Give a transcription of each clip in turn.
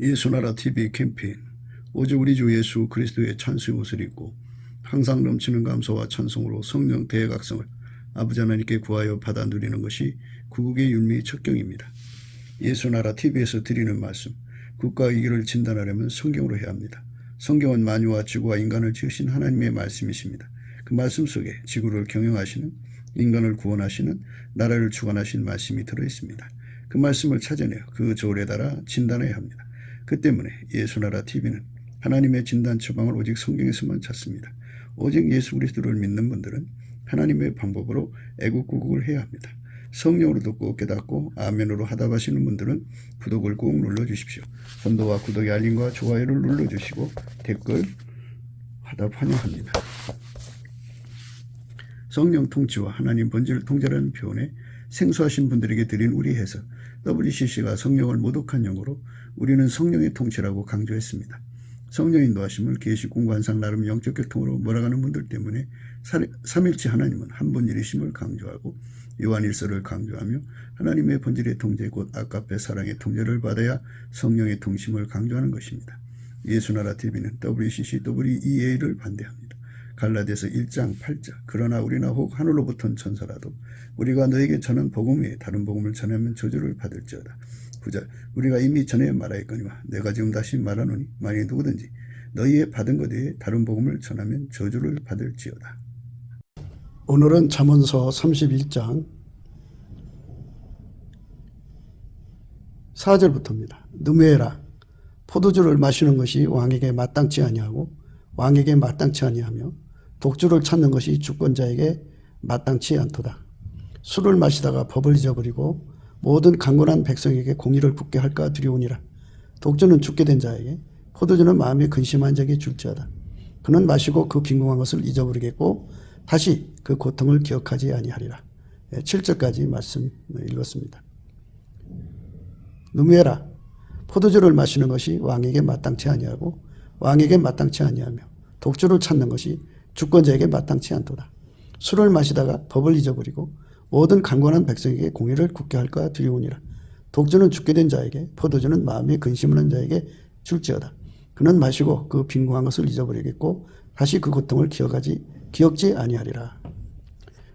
예수나라 TV 캠페인 오직 우리 주 예수 그리스도의 찬송의 옷을 입고 항상 넘치는 감사와 찬송으로 성령 대각성을 아버지 하나님께 구하여 받아 누리는 것이 구국의 율무의 척경입니다. 예수나라 TV에서 드리는 말씀, 국가 위기를 진단하려면 성경으로 해야 합니다. 성경은 만유와 지구와 인간을 지으신 하나님의 말씀이십니다. 그 말씀 속에 지구를 경영하시는, 인간을 구원하시는, 나라를 주관하신 말씀이 들어있습니다. 그 말씀을 찾아내어 그 조례에 따라 진단해야 합니다. 그 때문에 예수나라 TV는 하나님의 진단 처방을 오직 성경에서만 찾습니다. 오직 예수 그리스도를 믿는 분들은 하나님의 방법으로 애국구국을 해야 합니다. 성령으로 듣고 깨닫고 아멘으로 하답하시는 분들은 구독을 꼭 눌러주십시오. 선도와 구독의 알림과 좋아요를 눌러주시고 댓글 하답 환영합니다. 성령 통치와 하나님 본질 통제라는 표현에 생소하신 분들에게 드린 우리 해석, WCC가 성령을 모독한 용어로 우리는 성령의 통치라고 강조했습니다. 성령 인도하심을 계시 공관상 나름 영적 교통으로 몰아가는 분들 때문에 삼일체 하나님은 한 분일이심을 강조하고 요한일서를 강조하며 하나님의 본질의 통제 곧 아까페 사랑의 통제를 받아야 성령의 통심을 강조하는 것입니다. 예수나라 TV는 WCC, WEA를 반대합니다. 갈라디아서 1장 8절 그러나 우리나 혹 하늘로부터 온 천사라도 우리가 너에게 전한 복음 외에 다른 복음을 전하면 저주를 받을지어다. 9절 우리가 이미 전에 말하였거니와 내가 지금 다시 말하노니 만일 누구든지 너희의 받은 것 외에 다른 복음을 전하면 저주를 받을지어다. 오늘은 잠언서 31장 4절부터입니다. 느메라 포도주를 마시는 것이 왕에게 마땅치 아니하고 왕에게 마땅치 아니하며 독주를 찾는 것이 주권자에게 마땅치 않도다. 술을 마시다가 법을 잊어버리고 모든 강건한 백성에게 공의를 굳게 할까 두려우니라. 독주는 죽게 된 자에게 포도주는 마음에 근심한 자에게 줄지어다. 그는 마시고 그 빈궁한 것을 잊어버리겠고 다시 그 고통을 기억하지 아니하리라. 7절까지 말씀 읽었습니다. 누메라 포도주를 마시는 것이 왕에게 마땅치 아니하고 왕에게 마땅치 아니하며 독주를 찾는 것이 주권자에게 마땅치 않도다. 술을 마시다가 법을 잊어버리고 모든 강건한 백성에게 공의를 굳게 할까 두려우니라. 독주는 죽게 된 자에게 포도주는 마음에 근심하는 자에게 줄지어다. 그는 마시고 그 빈궁한 것을 잊어버리겠고 다시 그 고통을 기억지 아니하리라.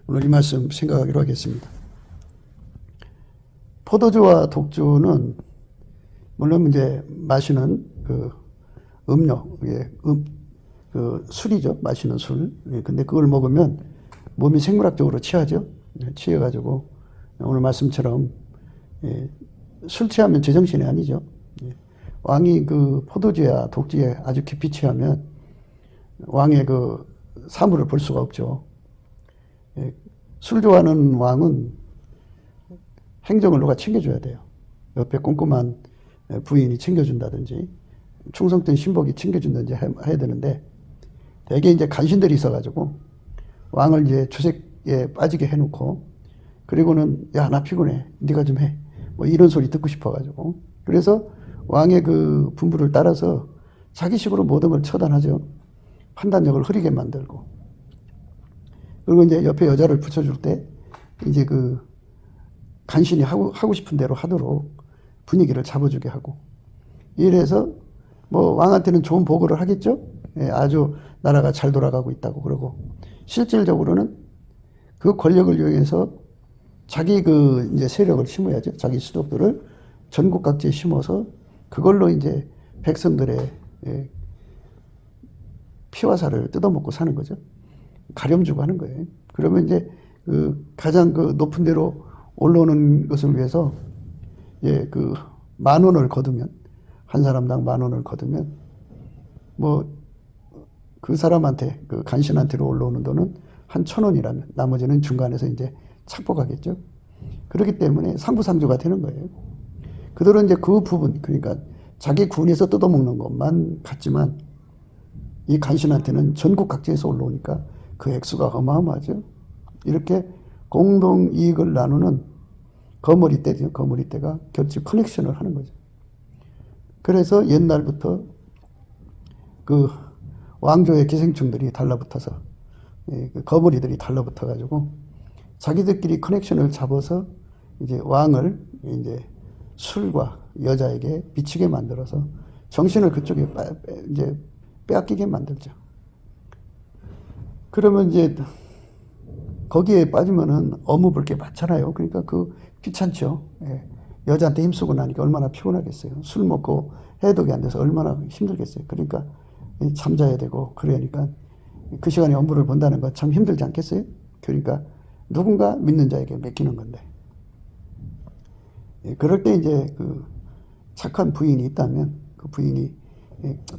오늘 이 말씀 생각하기로 하겠습니다. 포도주와 독주는 물론 이제 마시는 그 음료, 그 술이죠. 마시는 술. 근데 그걸 먹으면 몸이 생물학적으로 취하죠. 취해가지고 오늘 말씀처럼 술 취하면 제정신이 아니죠. 왕이 그 포도주야 독주에 아주 깊이 취하면 왕의 그 사물을 볼 수가 없죠. 술 좋아하는 왕은 행정을 누가 챙겨줘야 돼요. 옆에 꼼꼼한 부인이 챙겨준다든지 충성된 신복이 챙겨준다든지 해야 되는데 대개 이제 간신들이 있어가지고 왕을 이제 주색에 빠지게 해놓고 그리고는 야 나 피곤해 네가 좀 해 뭐 이런 소리 듣고 싶어가지고 그래서 왕의 그 분부를 따라서 자기식으로 모든 걸 처단하죠. 판단력을 흐리게 만들고 그리고 이제 옆에 여자를 붙여줄 때 이제 그 간신히 하고 싶은 대로 하도록 분위기를 잡아주게 하고 이래서 뭐 왕한테는 좋은 보고를 하겠죠. 아주 나라가 잘 돌아가고 있다고 그러고 실질적으로는 그 권력을 이용해서 자기 그 이제 세력을 심어야죠. 자기 수도들을 전국 각지에 심어서 그걸로 이제 백성들의 피와 살을 뜯어먹고 사는 거죠. 가렴주고 하는 거예요. 그러면 이제 그 가장 그 높은 데로 올라오는 것을 위해서 그 10,000원을 거두면 한 사람당 10,000원을 거두면 뭐 그 사람한테 그 간신한테로 올라오는 돈은 한 1,000원이라면 나머지는 중간에서 이제 착복하겠죠. 그렇기 때문에 상부상조가 되는 거예요. 그들은 이제 그 부분 그러니까 자기 군에서 뜯어먹는 것만 같지만 이 간신한테는 전국 각지에서 올라오니까 그 액수가 어마어마하죠. 이렇게 공동 이익을 나누는 거머리떼죠. 거머리떼가 결집 커넥션을 하는 거죠. 그래서 옛날부터 그 왕조의 기생충들이 달라붙어서 그 거머리들이 달라붙어가지고 자기들끼리 커넥션을 잡아서 이제 왕을 이제 술과 여자에게 미치게 만들어서 정신을 그쪽에 이제 빼앗기게 만들죠. 그러면 이제 거기에 빠지면은 어묵을 게 많잖아요. 그러니까 귀찮죠. 예. 여자한테 힘쓰고 나니까 얼마나 피곤하겠어요. 술 먹고 해독이 안 돼서 얼마나 힘들겠어요. 그러니까 잠자야 되고 그러니까 그 시간에 업무를 본다는 건 참 힘들지 않겠어요? 그러니까 누군가 믿는 자에게 맡기는 건데. 예, 그럴 때 이제 착한 부인이 있다면 그 부인이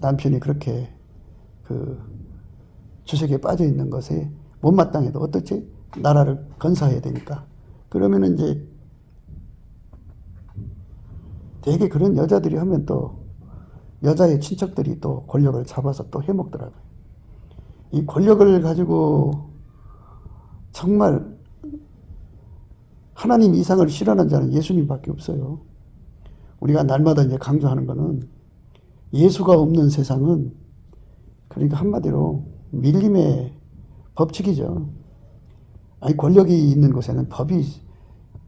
남편이 그렇게 주색에 빠져 있는 것에 못마땅해도 어떻지? 나라를 건사해야 되니까. 그러면은 이제 되게 그런 여자들이 하면 또 여자의 친척들이 또 권력을 잡아서 또 해먹더라고요. 이 권력을 가지고 정말 하나님 이상을 싫어하는 자는 예수님밖에 없어요. 우리가 날마다 이제 강조하는 거는 예수가 없는 세상은 그러니까 한마디로 밀림의 법칙이죠. 아니 권력이 있는 곳에는 법이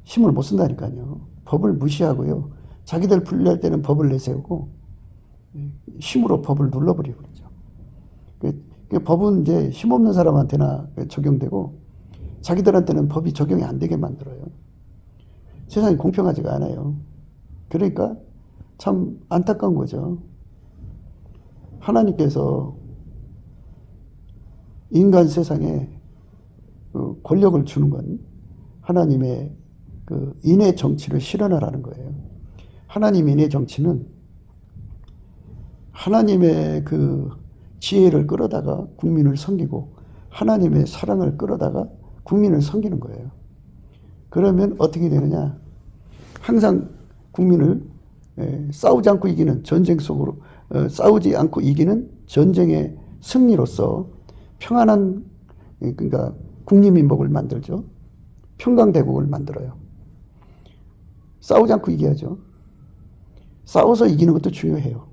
힘을 못 쓴다니까요. 법을 무시하고요. 자기들 불리할 때는 법을 내세우고 힘으로 법을 눌러버리고 그러죠. 그 법은 이제 힘없는 사람한테나 적용되고 자기들한테는 법이 적용이 안 되게 만들어요. 세상이 공평하지가 않아요. 그러니까 참 안타까운 거죠. 하나님께서 인간 세상에 권력을 주는 건 하나님의 인의 정치를 실현하라는 거예요. 하나님 인의 정치는 하나님의 지혜를 끌어다가 국민을 섬기고 하나님의 사랑을 끌어다가 국민을 섬기는 거예요. 그러면 어떻게 되느냐? 항상 국민을 싸우지 않고 이기는 전쟁 속으로 싸우지 않고 이기는 전쟁의 승리로서 평안한 그러니까 국립민복을 만들죠. 평강대국을 만들어요. 싸우지 않고 이겨야죠. 싸워서 이기는 것도 중요해요.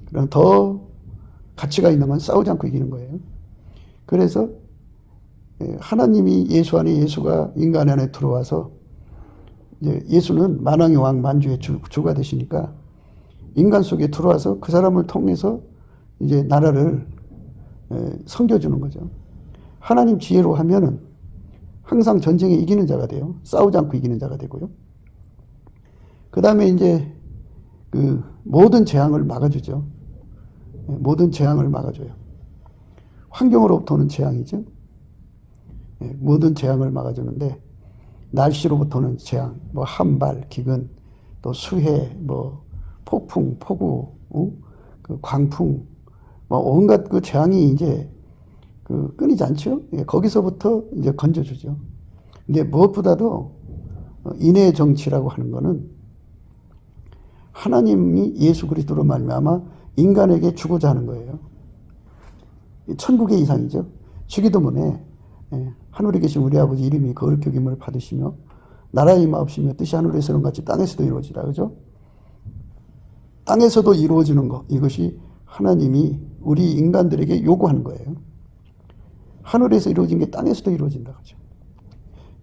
그럼 더 가치가 있는 건 싸우지 않고 이기는 거예요. 그래서 하나님이 예수 안에 예수가 인간 안에 들어와서 이제 예수는 만왕의 왕 만주의 주가 되시니까 인간 속에 들어와서 그 사람을 통해서 이제 나라를 섬겨주는 거죠. 하나님 지혜로 하면은 항상 전쟁에 이기는 자가 돼요. 싸우지 않고 이기는 자가 되고요. 그 다음에 이제 모든 재앙을 막아주죠. 모든 재앙을 막아줘요. 환경으로부터 오는 재앙이죠. 모든 재앙을 막아주는데 날씨로부터는 재앙, 뭐 한발, 기근, 또 수해, 뭐 폭풍, 폭우, 광풍, 뭐 온갖 재앙이 이제 끊이지 않죠. 거기서부터 이제 건져주죠. 근데 무엇보다도 인의 정치라고 하는 거는 하나님이 예수 그리스도로 말미암아 인간에게 주고자 하는 거예요. 천국의 이상이죠. 주기도문에 하늘에 계신 우리 아버지 이름이 거룩히 여김을 받으시며 나라의 임하옵시며 뜻이 하늘에서는 같이 땅에서도 이루어지라. 그죠? 땅에서도 이루어지는 것, 이것이 하나님이 우리 인간들에게 요구하는 거예요. 하늘에서 이루어진 게 땅에서도 이루어진다. 그죠?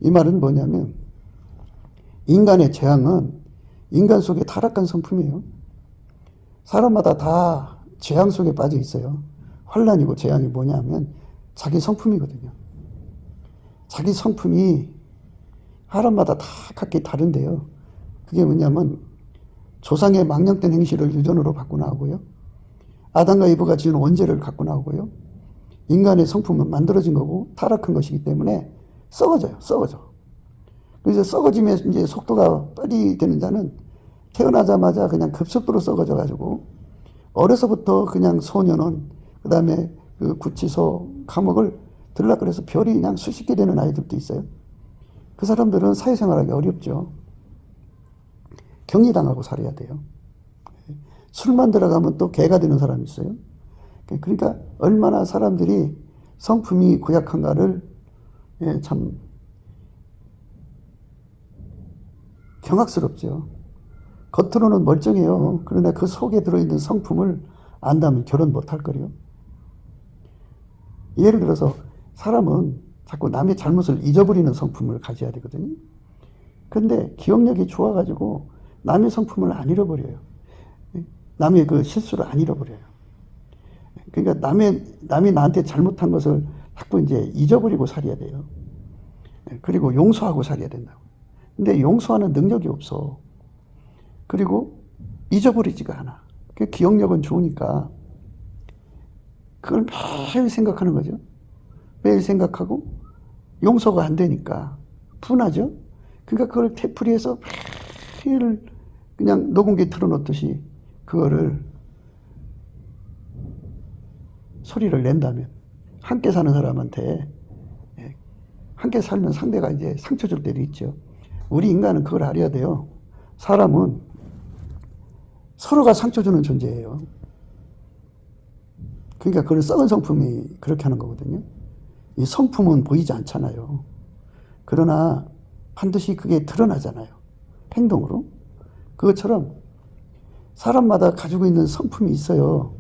이 말은 뭐냐면 인간의 재앙은 인간 속에 타락한 성품이에요. 사람마다 다 재앙 속에 빠져 있어요. 환난이고 재앙이 뭐냐면 자기 성품이거든요. 자기 성품이 사람마다 다 각기 다른데요. 그게 뭐냐면 조상의 망령된 행실을 유전으로 갖고 나오고요. 아담과 이브가 지은 원죄를 갖고 나오고요. 인간의 성품은 만들어진 거고 타락한 것이기 때문에 썩어져요. 썩어져. 그래서 썩어지면 이제 속도가 빨리 되는 자는 태어나자마자 그냥 급속도로 썩어져 가지고 어려서부터 그냥 소년원, 그 다음에 구치소, 감옥을 들락거려서 별이 그냥 수십 개 되는 아이들도 있어요. 그 사람들은 사회생활하기 어렵죠. 격리당하고 살아야 돼요. 술만 들어가면 또 개가 되는 사람이 있어요. 그러니까 얼마나 사람들이 성품이 고약한가를 참 경악스럽죠. 겉으로는 멀쩡해요. 그러나 그 속에 들어있는 성품을 안다면 결혼 못할 거래요. 예를 들어서 사람은 자꾸 남의 잘못을 잊어버리는 성품을 가져야 되거든요. 근데 기억력이 좋아가지고 남의 성품을 안 잃어버려요. 남의 그 실수를 안 잃어버려요. 그러니까 남이 나한테 잘못한 것을 자꾸 이제 잊어버리고 살아야 돼요. 그리고 용서하고 살아야 된다고. 근데 용서하는 능력이 없어. 그리고 잊어버리지가 않아. 그 기억력은 좋으니까 그걸 매일 생각하는 거죠. 매일 생각하고 용서가 안 되니까 분하죠. 그러니까 그걸 되풀이해서 매일 그냥 녹음기 틀어놓듯이 그거를 소리를 낸다면 함께 사는 사람한테 함께 살면 상대가 이제 상처 줄 때도 있죠. 우리 인간은 그걸 알아야 돼요. 사람은 서로가 상처 주는 존재예요. 그러니까 그런 썩은 성품이 그렇게 하는 거거든요. 이 성품은 보이지 않잖아요. 그러나 반드시 그게 드러나잖아요. 행동으로. 그것처럼 사람마다 가지고 있는 성품이 있어요.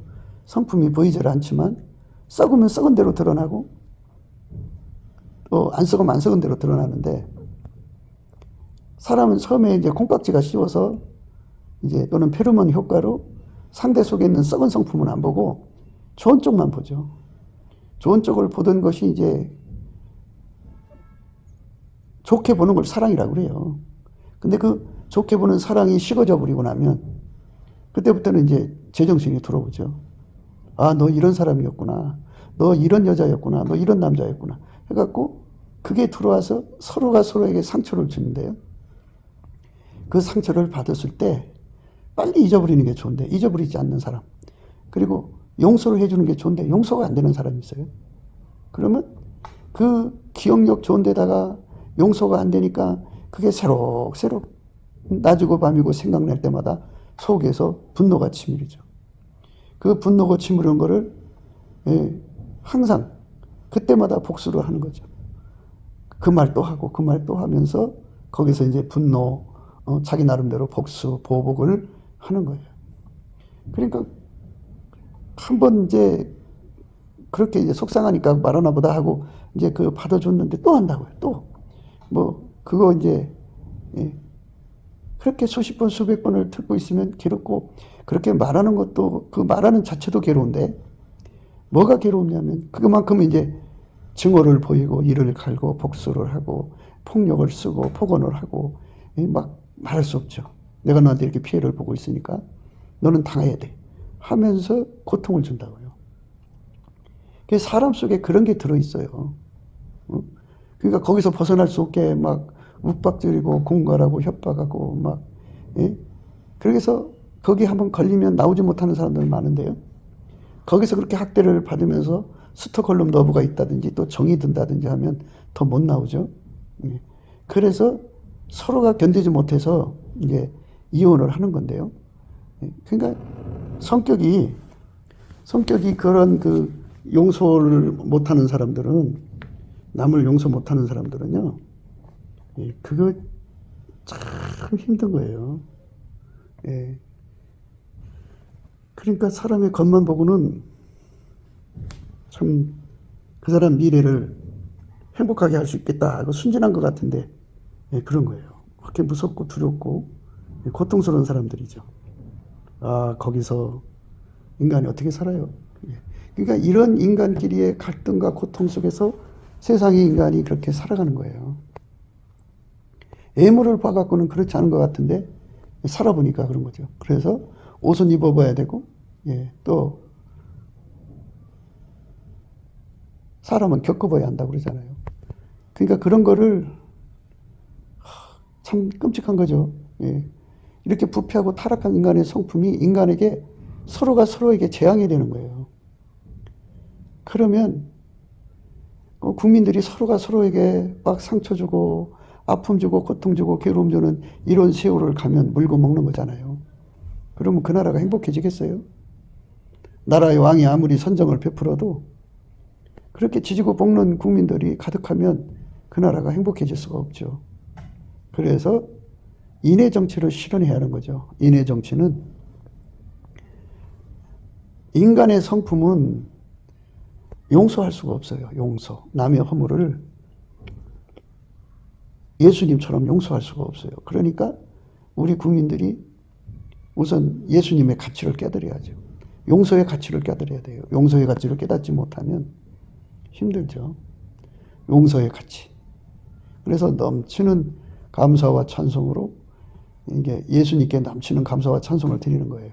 성품이 보이질 않지만 썩으면 썩은 대로 드러나고 또 안 썩으면 안 썩은 대로 드러나는데 사람은 처음에 이제 콩깍지가 씌워서 이제 또는 페로몬 효과로 상대 속에 있는 썩은 성품은 안 보고 좋은 쪽만 보죠. 좋은 쪽을 보던 것이 이제 좋게 보는 걸 사랑이라고 그래요. 근데 그 좋게 보는 사랑이 식어져 버리고 나면 그때부터는 이제 제정신이 들어오죠. 아, 너 이런 사람이었구나. 너 이런 여자였구나. 너 이런 남자였구나. 해갖고 그게 들어와서 서로가 서로에게 상처를 주는데요. 그 상처를 받았을 때 빨리 잊어버리는 게 좋은데 잊어버리지 않는 사람. 그리고 용서를 해주는 게 좋은데 용서가 안 되는 사람이 있어요. 그러면 그 기억력 좋은 데다가 용서가 안 되니까 그게 새록새록 낮이고 밤이고 생각날 때마다 속에서 분노가 치밀죠. 그 분노가 치밀은 거를 항상 그때마다 복수를 하는 거죠. 그 말 또 하고 그 말 또 하면서 거기서 이제 분노, 자기 나름대로 복수, 보복을 하는 거예요. 그러니까 한번 이제 그렇게 이제 속상하니까 말하나 보다 하고 이제 그 받아줬는데 또 한다고요. 또 뭐 그거 이제 그렇게 수십 번 수백 번을 듣고 있으면 괴롭고 그렇게 말하는 것도 그 말하는 자체도 괴로운데 뭐가 괴로우냐면 그만큼 이제 증오를 보이고 이를 갈고 복수를 하고 폭력을 쓰고 폭언을 하고 막 말할 수 없죠. 내가 너한테 이렇게 피해를 보고 있으니까 너는 당해야 돼 하면서 고통을 준다고요. 사람 속에 그런 게 들어있어요. 그러니까 거기서 벗어날 수 없게 막 욱박지르고 공갈하고 협박하고 막 그래서 거기 한번 걸리면 나오지 못하는 사람들 많은데요. 거기서 그렇게 학대를 받으면서 스톡홀름 러브가 있다든지 또 정이 든다든지 하면 더 못 나오죠. 그래서 서로가 견디지 못해서 이제 이혼을 하는 건데요. 그러니까 성격이 그런 그 용서를 못하는 사람들은 남을 용서 못하는 사람들은요. 그거 참 힘든 거예요. 그러니까 사람의 겉만 보고는 참 그 사람 미래를 행복하게 할 수 있겠다 하고 순진한 것 같은데 그런 거예요. 그렇게 무섭고 두렵고 고통스러운 사람들이죠. 아, 거기서 인간이 어떻게 살아요? 그러니까 이런 인간끼리의 갈등과 고통 속에서 세상의 인간이 그렇게 살아가는 거예요. 애물을 봐갖고는 그렇지 않은 것 같은데 살아보니까 그런 거죠. 그래서 옷은 입어봐야 되고 또 사람은 겪어봐야 한다고 그러잖아요. 그러니까 그런 거를 참 끔찍한 거죠. 이렇게 부패하고 타락한 인간의 성품이 인간에게 서로가 서로에게 재앙이 되는 거예요. 그러면 국민들이 서로가 서로에게 막 상처 주고 아픔 주고 고통 주고 괴로움 주는 이런 세월을 가면 물고 먹는 거잖아요. 그러면 그 나라가 행복해지겠어요? 나라의 왕이 아무리 선정을 베풀어도 그렇게 지지고 볶는 국민들이 가득하면 그 나라가 행복해질 수가 없죠. 그래서 인의 정치를 실현해야 하는 거죠. 인의 정치는 인간의 성품은 용서할 수가 없어요. 용서. 남의 허물을 예수님처럼 용서할 수가 없어요. 그러니까 우리 국민들이 우선 예수님의 가치를 깨달아야죠. 용서의 가치를 깨달아야 돼요. 용서의 가치를 깨닫지 못하면 힘들죠. 용서의 가치. 그래서 넘치는 감사와 찬송으로 이게 예수님께 넘치는 감사와 찬송을 드리는 거예요.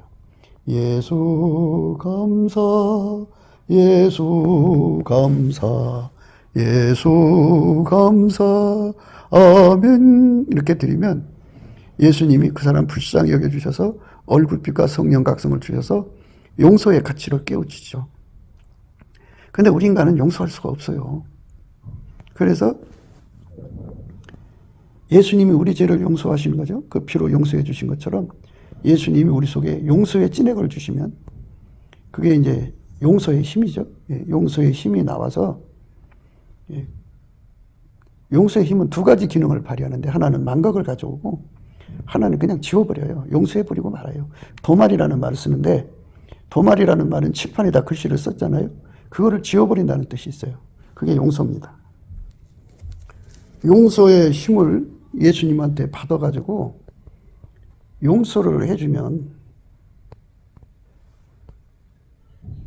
예수 감사, 예수 감사, 예수 감사, 아멘. 이렇게 드리면 예수님이 그 사람 불쌍히 여겨주셔서 얼굴빛과 성령 각성을 주셔서 용서의 가치를 깨우치죠. 근데 우리 인간은 용서할 수가 없어요. 그래서 예수님이 우리 죄를 용서하시는 거죠. 그 피로 용서해 주신 것처럼 예수님이 우리 속에 용서의 찐액을 주시면 그게 이제 용서의 힘이죠. 용서의 힘이 나와서 용서의 힘은 두 가지 기능을 발휘하는데 하나는 망각을 가져오고 하나는 그냥 지워버려요. 용서해버리고 말아요. 도말이라는 말을 쓰는데 도말이라는 말은 칠판에다 글씨를 썼잖아요. 그거를 지워버린다는 뜻이 있어요. 그게 용서입니다. 용서의 힘을 예수님한테 받아가지고 용서를 해주면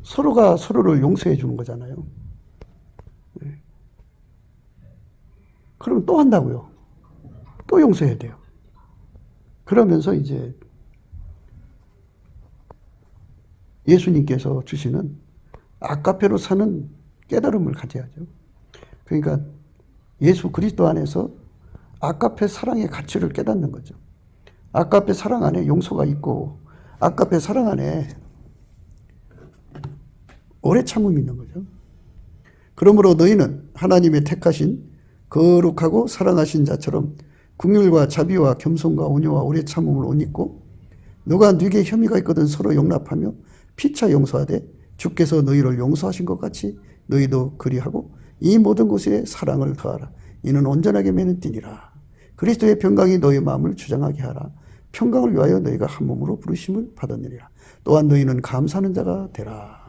서로가 서로를 용서해 주는 거잖아요. 그럼 또 한다고요. 또 용서해야 돼요. 그러면서 이제 예수님께서 주시는 아까페로 사는 깨달음을 가져야죠. 그러니까 예수 그리스도 안에서 아까페 사랑의 가치를 깨닫는 거죠. 아까페 사랑 안에 용서가 있고 아까페 사랑 안에 오래 참음이 있는 거죠. 그러므로 너희는 하나님의 택하신 거룩하고 사랑하신 자처럼 긍휼과 자비와 겸손과 온유와 오래 참음을 옷 입고 누가 네게 혐의가 있거든 서로 용납하며 피차 용서하되 주께서 너희를 용서하신 것 같이 너희도 그리하고 이 모든 것에 사랑을 더하라. 이는 온전하게 매는 띠니라. 그리스도의 평강이 너희 마음을 주장하게 하라. 평강을 위하여 너희가 한 몸으로 부르심을 받았느니라. 또한 너희는 감사하는 자가 되라.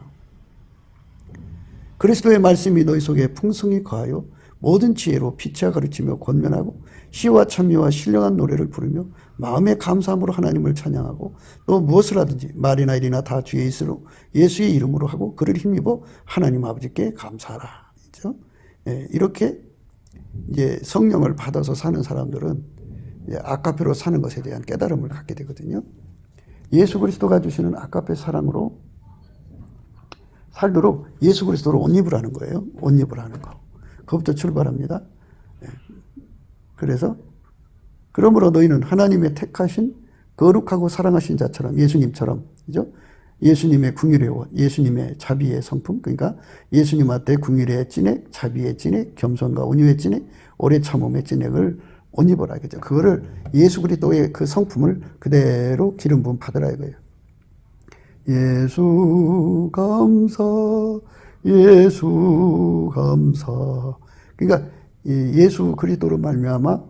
그리스도의 말씀이 너희 속에 풍성히 거하여 모든 지혜로 피차 가르치며 권면하고 시와 찬미와 신령한 노래를 부르며 마음의 감사함으로 하나님을 찬양하고 또 무엇을 하든지 말이나 일이나 다 주의 있으로 예수의 이름으로 하고 그를 힘입어 하나님 아버지께 감사하라. 그렇죠? 이렇게 이제 성령을 받아서 사는 사람들은 아까페로 사는 것에 대한 깨달음을 갖게 되거든요. 예수 그리스도가 주시는 아까페 사랑으로 살도록 예수 그리스도로 옷 입으라는 거예요. 옷 입으라는 거. 그것부터 출발합니다. 그래서 그러므로 너희는 하나님의 택하신 거룩하고 사랑하신 자처럼 예수님처럼, 그죠? 예수님의 긍휼의 옷, 예수님의 자비의 성품, 그러니까 예수님한테 긍휼의 찐액, 자비의 찐액, 겸손과 온유의 찐액, 오래 참음의 찐액을 옷 입어라, 그죠? 그거를 예수 그리스도의 그 성품을 그대로 기름 부음 받으라 이거예요. 예수 감사, 예수 감사. 그러니까 예수 그리스도로 말미암아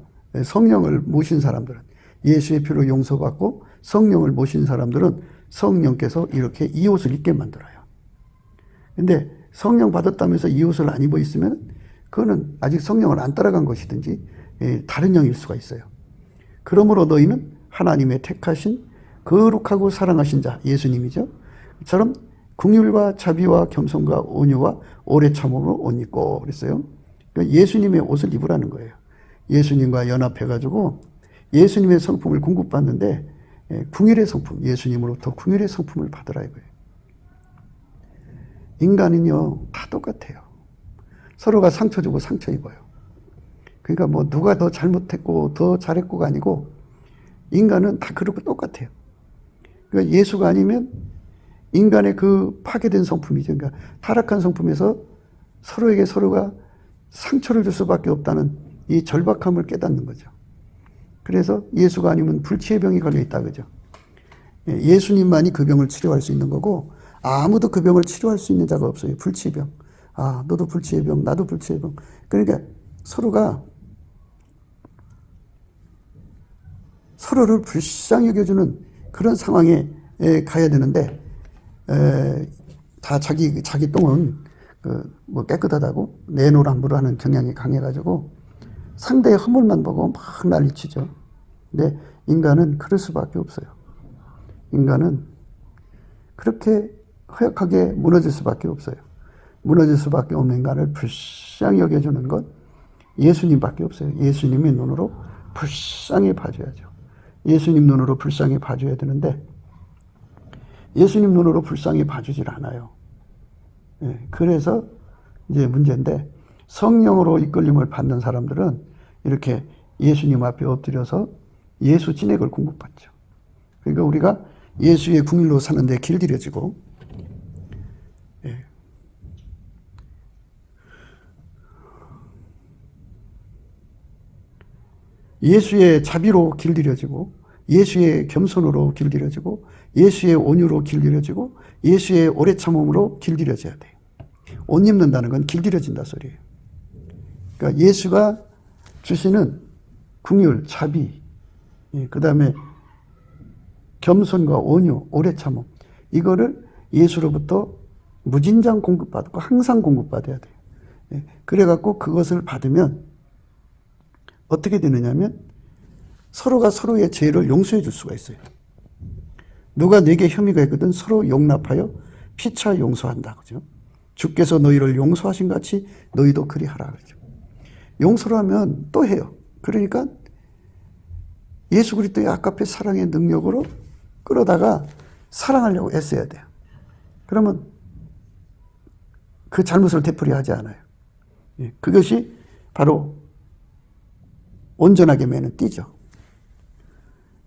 성령을 모신 사람들은, 예수의 피로 용서받고 성령을 모신 사람들은 성령께서 이렇게 이 옷을 입게 만들어요. 근데 성령 받았다면서 이 옷을 안 입어 있으면 그거는 아직 성령을 안 따라간 것이든지 다른 영일 수가 있어요. 그러므로 너희는 하나님의 택하신 거룩하고 사랑하신 자, 예수님이죠. 처럼 긍휼과 자비와 겸손과 온유와 오래 참음으로 옷 입고 그랬어요. 예수님의 옷을 입으라는 거예요. 예수님과 연합해가지고 예수님의 성품을 공급받는데 긍휼의 성품, 예수님으로부터 긍휼의 성품을 받으라 이거예요. 인간은요 다 똑같아요. 서로가 상처 주고 상처 입어요. 그러니까 뭐 누가 더 잘못했고 더 잘했고가 아니고 인간은 다 그렇고 똑같아요. 그러니까 예수가 아니면 인간의 그 파괴된 성품이죠. 그러니까 타락한 성품에서 서로에게 서로가 상처를 줄 수밖에 없다는 이 절박함을 깨닫는 거죠. 그래서 예수가 아니면 불치의 병이 걸려있다 그죠. 예수님만이 그 병을 치료할 수 있는 거고 아무도 그 병을 치료할 수 있는 자가 없어요. 불치의 병. 아, 너도 불치의 병, 나도 불치의 병. 그러니까 서로가 서로를 불쌍히 여겨주는 그런 상황에 가야 되는데 다 자기 똥은 뭐 깨끗하다고 내노랑부를 하는 경향이 강해가지고 상대의 허물만 보고 막 난리치죠. 근데 인간은 그럴 수밖에 없어요. 인간은 그렇게 허약하게 무너질 수밖에 없어요. 무너질 수밖에 없는 인간을 불쌍히 여겨주는 것 예수님밖에 없어요. 예수님의 눈으로 불쌍히 봐줘야죠. 예수님 눈으로 불쌍히 봐줘야 되는데 예수님 눈으로 불쌍히 봐주질 않아요. 그래서 이제 문제인데 성령으로 이끌림을 받는 사람들은 이렇게 예수님 앞에 엎드려서 예수 진액을 공급받죠. 그러니까 우리가 예수의 궁일로 사는데 길들여지고 예수의 자비로 길들여지고 예수의 겸손으로 길들여지고 예수의 온유로 길들여지고 예수의 오래 참음으로 길들여져야 돼요. 옷 입는다는 건 길들여진다 소리예요. 그러니까 예수가 주시는 긍휼, 자비, 그 다음에 겸손과 온유, 오래 참음 이거를 예수로부터 무진장 공급받고 항상 공급받아야 돼요. 그래갖고 그것을 받으면 어떻게 되느냐면 서로가 서로의 죄를 용서해 줄 수가 있어요. 누가 내게 혐의가 있거든 서로 용납하여 피차 용서한다. 그죠? 주께서 너희를 용서하신 같이 너희도 그리하라. 그죠? 용서를 하면 또 해요. 그러니까 예수 그리스도의 아까페 사랑의 능력으로 끌어다가 사랑하려고 애써야 돼요. 그러면 그 잘못을 되풀이하지 않아요. 그것이 바로 온전하게 매는 띠죠.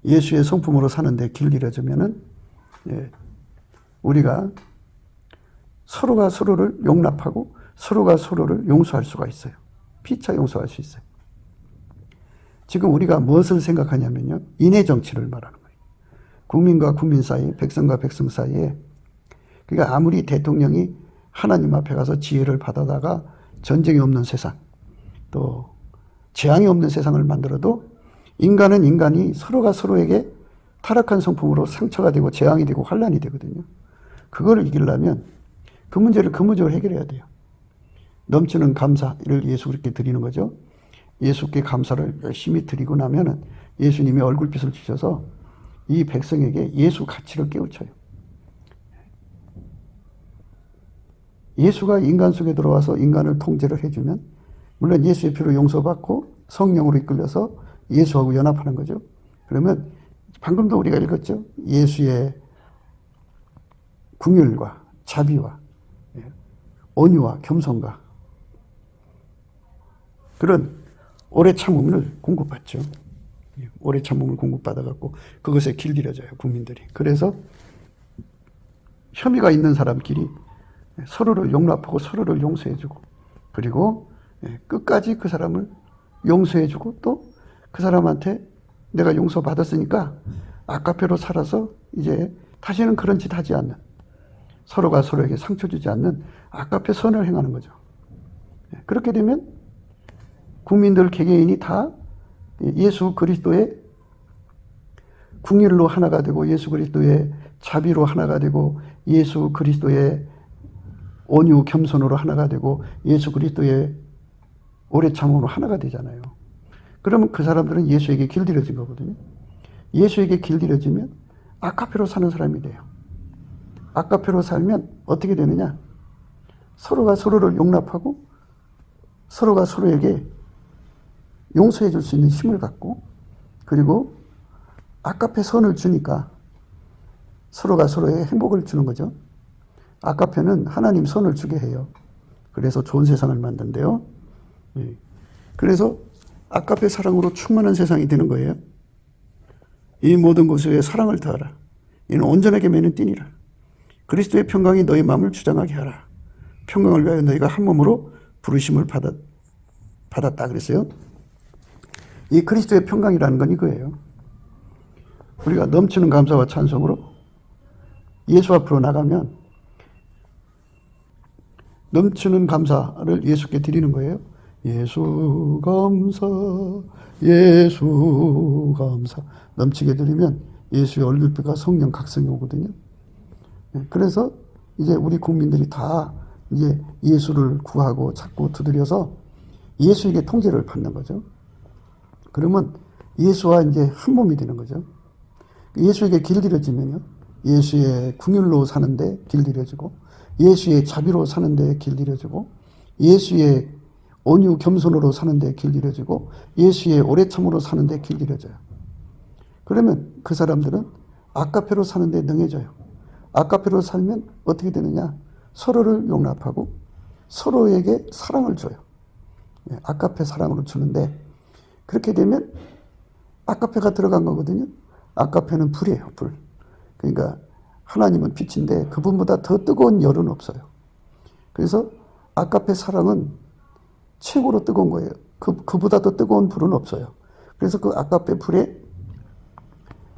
예수의 성품으로 사는데 길들여지면은 우리가 서로가 서로를 용납하고 서로가 서로를 용서할 수가 있어요. 피차 용서할 수 있어요. 지금 우리가 무엇을 생각하냐면요. 인해 정치를 말하는 거예요. 국민과 국민 사이, 백성과 백성 사이에 그러니까 아무리 대통령이 하나님 앞에 가서 지혜를 받아다가 전쟁이 없는 세상, 또 재앙이 없는 세상을 만들어도 인간은 인간이 서로가 서로에게 타락한 성품으로 상처가 되고 재앙이 되고 환란이 되거든요. 그거를 이기려면 그 문제를 근본적으로 해결해야 돼요. 넘치는 감사를 예수 그렇게 드리는 거죠. 예수께 감사를 열심히 드리고 나면은 예수님이 얼굴빛을 주셔서 이 백성에게 예수 가치를 깨우쳐요. 예수가 인간 속에 들어와서 인간을 통제를 해주면 물론 예수의 피로 용서받고 성령으로 이끌려서 예수하고 연합하는 거죠. 그러면 방금도 우리가 읽었죠. 예수의 긍휼과 자비와 온유와 겸손과 그런 오래 참음을 공급받죠. 오래 참음을 공급받아갖고 그것에 길들여져요. 국민들이. 그래서 혐의가 있는 사람끼리 서로를 용납하고 서로를 용서해주고 그리고 끝까지 그 사람을 용서해주고 또 그 사람한테 내가 용서받았으니까 아까페로 살아서 이제 다시는 그런 짓 하지 않는 서로가 서로에게 상처 주지 않는 아까페 선을 행하는 거죠. 그렇게 되면 국민들 개개인이 다 예수 그리스도의 궁일로 하나가 되고 예수 그리스도의 자비로 하나가 되고 예수 그리스도의 온유 겸손으로 하나가 되고 예수 그리스도의 오래 참음으로 하나가 되잖아요. 그러면 그 사람들은 예수에게 길들여진 거거든요. 예수에게 길들여지면 아까페로 사는 사람이 돼요. 아까페로 살면 어떻게 되느냐? 서로가 서로를 용납하고 서로가 서로에게 용서해 줄 수 있는 힘을 갖고 그리고 아까페 선을 주니까 서로가 서로에게 행복을 주는 거죠. 아까페는 하나님 선을 주게 해요. 그래서 좋은 세상을 만든대요. 그래서 아까페 사랑으로 충만한 세상이 되는 거예요. 이 모든 것에 사랑을 더하라. 이는 온전하게 매는 띠니라. 그리스도의 평강이 너희 마음을 주장하게 하라. 평강을 위하여 너희가 한 몸으로 부르심을 받았다 그랬어요. 이 그리스도의 평강이라는 건 이거예요. 우리가 넘치는 감사와 찬송으로 예수 앞으로 나가면 넘치는 감사를 예수께 드리는 거예요. 예수 감사, 예수 감사. 넘치게 드리면 예수의 얼굴빛과 성령 각성이 오거든요. 그래서 이제 우리 국민들이 다 이제 예수를 구하고 찾고 두드려서 예수에게 통제를 받는 거죠. 그러면 예수와 이제 한 몸이 되는 거죠. 예수에게 길들여지면요, 예수의 궁율로 사는데 길들여지고, 예수의 자비로 사는데 길들여지고, 예수의 온유 겸손으로 사는데 길들여지고, 예수의 오래 참으로 사는데 길들여져요. 그러면 그 사람들은 아카페로 사는데 능해져요. 아카페로 살면 어떻게 되느냐? 서로를 용납하고 서로에게 사랑을 줘요. 아카페 사랑으로 주는데, 그렇게 되면 아카페가 들어간 거거든요. 아카페는 불이에요, 불. 그러니까 하나님은 빛인데 그분보다 더 뜨거운 열은 없어요. 그래서 아카페 사랑은 최고로 뜨거운 거예요. 그보다 더 뜨거운 불은 없어요. 그래서 그 아카페 불에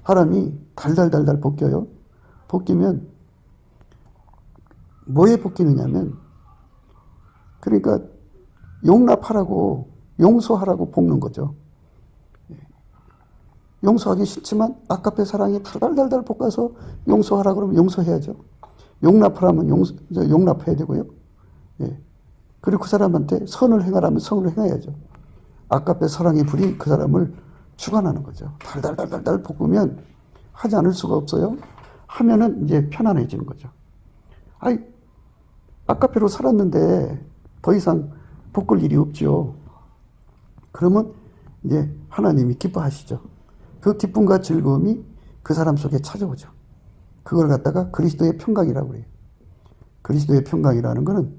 바람이 달달달달 볶여요. 볶이면 뭐에 볶이느냐면, 그러니까 용납하라고, 용서하라고 볶는 거죠. 용서하기 싫지만 아카페 사랑이 달달달달 볶아서 용서하라 그러면 용서해야죠. 용납하라면 용납해야 되고요. 예. 그리고 그 사람한테 선을 행하라면 선을 행해야죠. 아카페 사랑의 불이 그 사람을 주관하는 거죠. 달달달달달 볶으면 하지 않을 수가 없어요. 하면은 이제 편안해지는 거죠. 아이, 아카페로 살았는데 더 이상 볶을 일이 없죠. 그러면 이제 하나님이 기뻐하시죠. 그 기쁨과 즐거움이 그 사람 속에 찾아오죠. 그걸 갖다가 그리스도의 평강이라고 그래요. 그리스도의 평강이라는 것은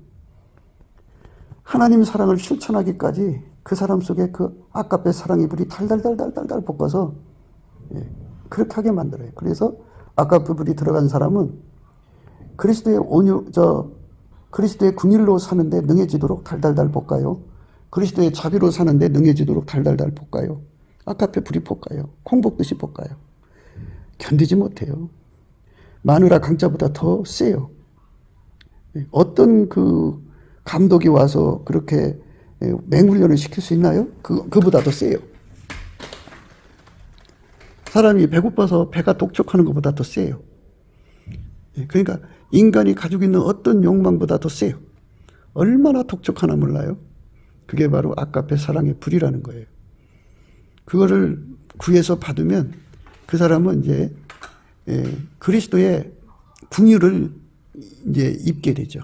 하나님 사랑을 실천하기까지 그 사람 속에 그 아카페 사랑의 불이 달달달달달달 볶아서 그렇게 하게 만들어요. 그래서 아카페 불이 들어간 사람은 그리스도의 그리스도의 궁일로 사는데 능해지도록 달달달 볶아요. 그리스도의 자비로 사는데 능해지도록 달달달 볶아요. 아카페 불이 볶아요. 콩 볶듯이 볶아요. 견디지 못해요. 마누라 강자보다 더 세요. 어떤 그 감독이 와서 그렇게 맹훈련을 시킬 수 있나요? 그보다 더 세요. 사람이 배고파서 배가 독촉하는 것보다 더 세요. 그러니까 인간이 가지고 있는 어떤 욕망보다 더 세요. 얼마나 독촉하나 몰라요. 그게 바로 아카페 사랑의 불이라는 거예요. 그거를 구해서 받으면 그 사람은 이제 그리스도의 궁유를 이제 입게 되죠.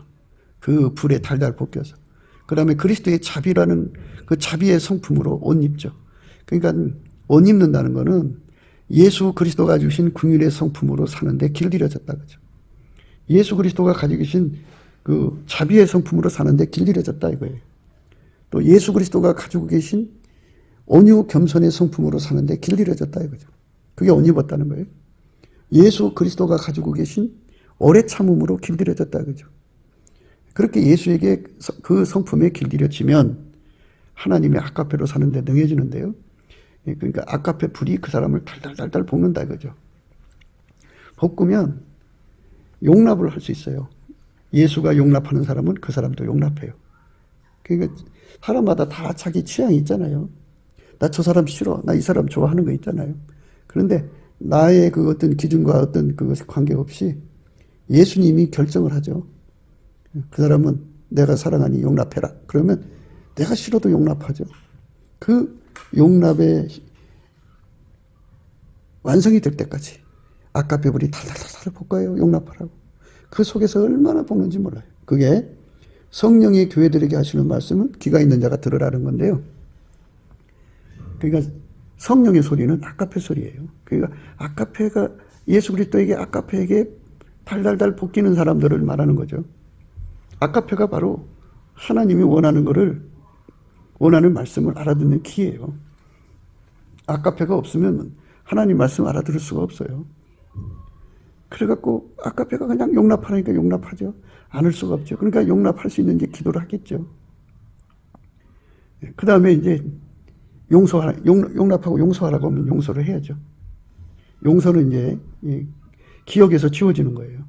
그 불에 달달 볶여서. 그 다음에 그리스도의 자비라는 그 자비의 성품으로 옷 입죠. 그러니까 옷 입는다는 거는 예수 그리스도가 주신 궁율의 성품으로 사는데 길들여졌다 그죠. 예수 그리스도가 가지고 계신 그 자비의 성품으로 사는데 길들여졌다 이거예요. 또 예수 그리스도가 가지고 계신 온유 겸손의 성품으로 사는데 길들여졌다 이거죠. 그게 옷 입었다는 거예요. 예수 그리스도가 가지고 계신 오래 참음으로 길들여졌다 그죠. 그렇게 예수에게 그 성품에 길들여지면 하나님의 아카페로 사는데 능해지는데요. 그러니까 아카페 불이 그 사람을 달달달달 볶는다 이거죠. 볶으면 용납을 할 수 있어요. 예수가 용납하는 사람은 그 사람도 용납해요. 그러니까 사람마다 다 자기 취향이 있잖아요. 나 저 사람 싫어. 나 이 사람 좋아하는 거 있잖아요. 그런데 나의 그 어떤 기준과 어떤 그것에 관계없이 예수님이 결정을 하죠. 그 사람은 내가 사랑하니 용납해라. 그러면 내가 싫어도 용납하죠. 그 용납의 완성이 될 때까지 아카페 불이 달달달달 볶아요. 용납하라고. 그 속에서 얼마나 볶는지 몰라요. 그게 성령이 교회들에게 하시는 말씀은 귀가 있는 자가 들으라는 건데요. 그러니까 성령의 소리는 아카페 소리예요. 그러니까 아카페가 예수 그리스도에게 아카페에게 달달달 볶이는 사람들을 말하는 거죠. 아카페가 바로 하나님이 원하는 거를 원하는 말씀을 알아듣는 키예요. 아카페가 없으면 하나님 말씀 알아들을 수가 없어요. 그래갖고 아카페가 그냥 용납하라니까 용납하죠. 않을 수가 없죠. 그러니까 용납할 수 있는 게 기도를 하겠죠. 그 다음에 이제 용납하고 용서하라고 하면 용서를 해야죠. 용서는 이제 기억에서 지워지는 거예요.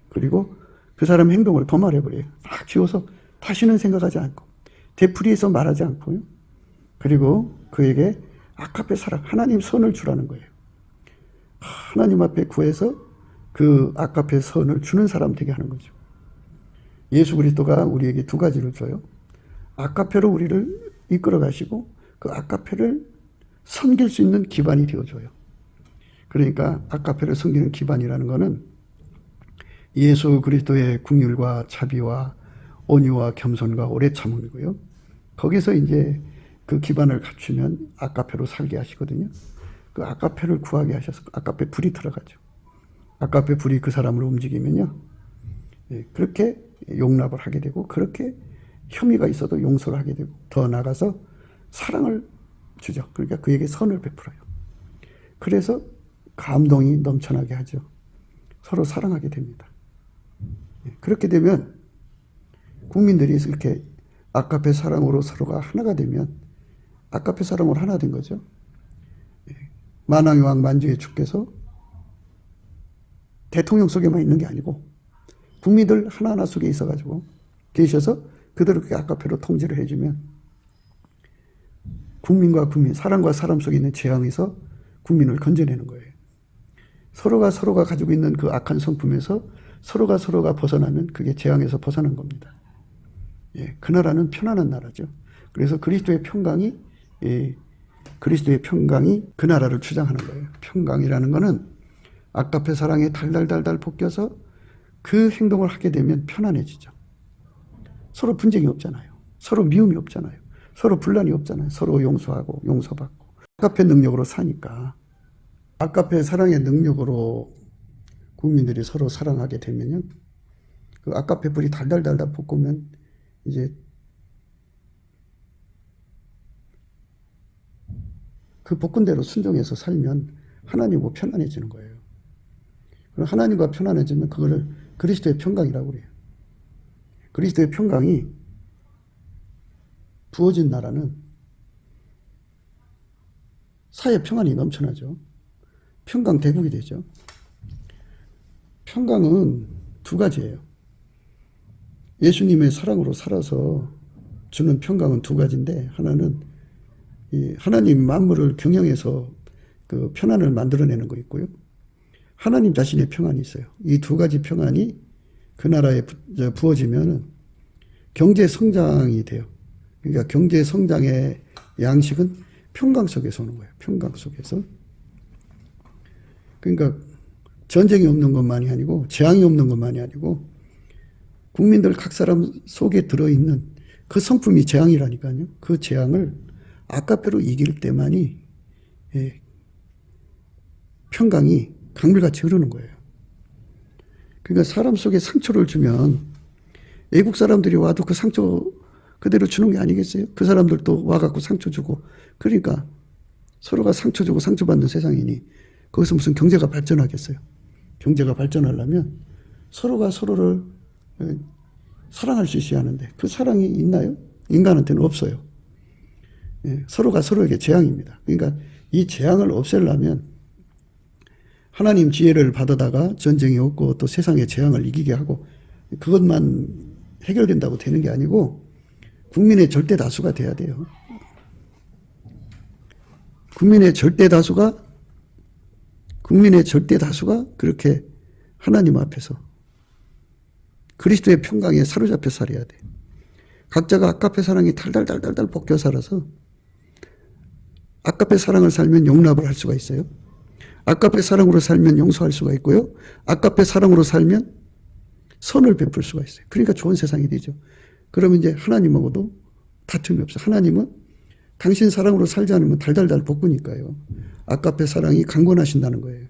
그리고 그 사람 행동을 도말해버려요. 막 지워서 다시는 생각하지 않고 되풀이해서 말하지 않고요. 그리고 그에게 아카페 사랑, 하나님 선을 주라는 거예요. 하나님 앞에 구해서 그 아카페 선을 주는 사람 되게 하는 거죠. 예수 그리스도가 우리에게 두 가지를 줘요. 아카페로 우리를 이끌어 가시고 그 아카페를 섬길 수 있는 기반이 되어줘요. 그러니까 아카페를 섬기는 기반이라는 것은 예수 그리스도의 긍휼과 자비와 온유와 겸손과 오래 참음이고요. 거기서 이제 그 기반을 갖추면 아카페로 살게 하시거든요. 그 아카페를 구하게 하셔서 아카페 불이 들어가죠. 아카페 불이 그 사람을 움직이면요. 그렇게 용납을 하게 되고 그렇게 혐의가 있어도 용서를 하게 되고 더 나아가서 사랑을 주죠. 그러니까 그에게 선을 베풀어요. 그래서 감동이 넘쳐나게 하죠. 서로 사랑하게 됩니다. 그렇게 되면 국민들이 이렇게 아카페 사랑으로 서로가 하나가 되면 아카페 사랑으로 하나 된 거죠. 만왕의 왕 만주의 주께서 대통령 속에만 있는 게 아니고 국민들 하나하나 속에 있어가지고 계셔서 그대로 그 아카페로 통제를 해주면 국민과 국민, 사람과 사람 속에 있는 재앙에서 국민을 건져내는 거예요. 서로가 가지고 있는 그 악한 성품에서 서로가 벗어나면 그게 재앙에서 벗어난 겁니다. 그 나라는 편안한 나라죠. 그래서 그리스도의 평강이 그 나라를 주장하는 거예요. 평강이라는 거는 아카페 사랑에 달달달달 볶여서 그 행동을 하게 되면 편안해지죠. 서로 분쟁이 없잖아요. 서로 미움이 없잖아요. 서로 분란이 없잖아요. 서로 용서하고 용서받고. 아카페 능력으로 사니까. 아카페 사랑의 능력으로 국민들이 서로 사랑하게 되면요. 그 아카페 불이 달달달달 볶으면 이제 그 볶은 대로 순종해서 살면 하나님과 편안해지는 거예요. 그럼 하나님과 편안해지면 그거를 그리스도의 평강이라고 그래요. 그리스도의 평강이 부어진 나라는 사회 평안이 넘쳐나죠. 평강 대국이 되죠. 평강은 두 가지예요. 예수님의 사랑으로 살아서 주는 평강은 두 가지인데 하나는 하나님 만물을 경영해서 그 평안을 만들어내는 거 있고요. 하나님 자신의 평안이 있어요. 이 두 가지 평안이 그 나라에 부어지면 경제 성장이 돼요. 그러니까 경제 성장의 양식은 평강 속에서 오는 거예요. 평강 속에서. 그러니까 전쟁이 없는 것만이 아니고 재앙이 없는 것만이 아니고 국민들 각 사람 속에 들어있는 그 성품이 재앙이라니까요. 그 재앙을 아카페로 이길 때만이 평강이 강물같이 흐르는 거예요. 그러니까 사람 속에 상처를 주면 외국 사람들이 와도 그 상처 그대로 주는 게 아니겠어요? 그 사람들도 와갖고 상처 주고 그러니까 서로가 상처 주고 상처받는 세상이니 거기서 무슨 경제가 발전하겠어요? 경제가 발전하려면 서로가 서로를 사랑할 수 있어야 하는데 그 사랑이 있나요? 인간한테는 없어요. 서로가 서로에게 재앙입니다. 그러니까 이 재앙을 없애려면 하나님 지혜를 받아다가 전쟁이 없고 또 세상의 재앙을 이기게 하고 그것만 해결된다고 되는 게 아니고 국민의 절대 다수가 돼야 돼요. 국민의 절대 다수가 그렇게 하나님 앞에서 그리스도의 평강에 사로잡혀 살아야 돼. 각자가 아카페 사랑이 달달달달달 볶여 살아서 아카페 사랑을 살면 용납을 할 수가 있어요. 아카페 사랑으로 살면 용서할 수가 있고요. 아카페 사랑으로 살면 선을 베풀 수가 있어요. 그러니까 좋은 세상이 되죠. 그러면 이제 하나님하고도 다툼이 없어요. 하나님은 당신 사랑으로 살지 않으면 달달달 볶으니까요. 아카페 사랑이 강권하신다는 거예요.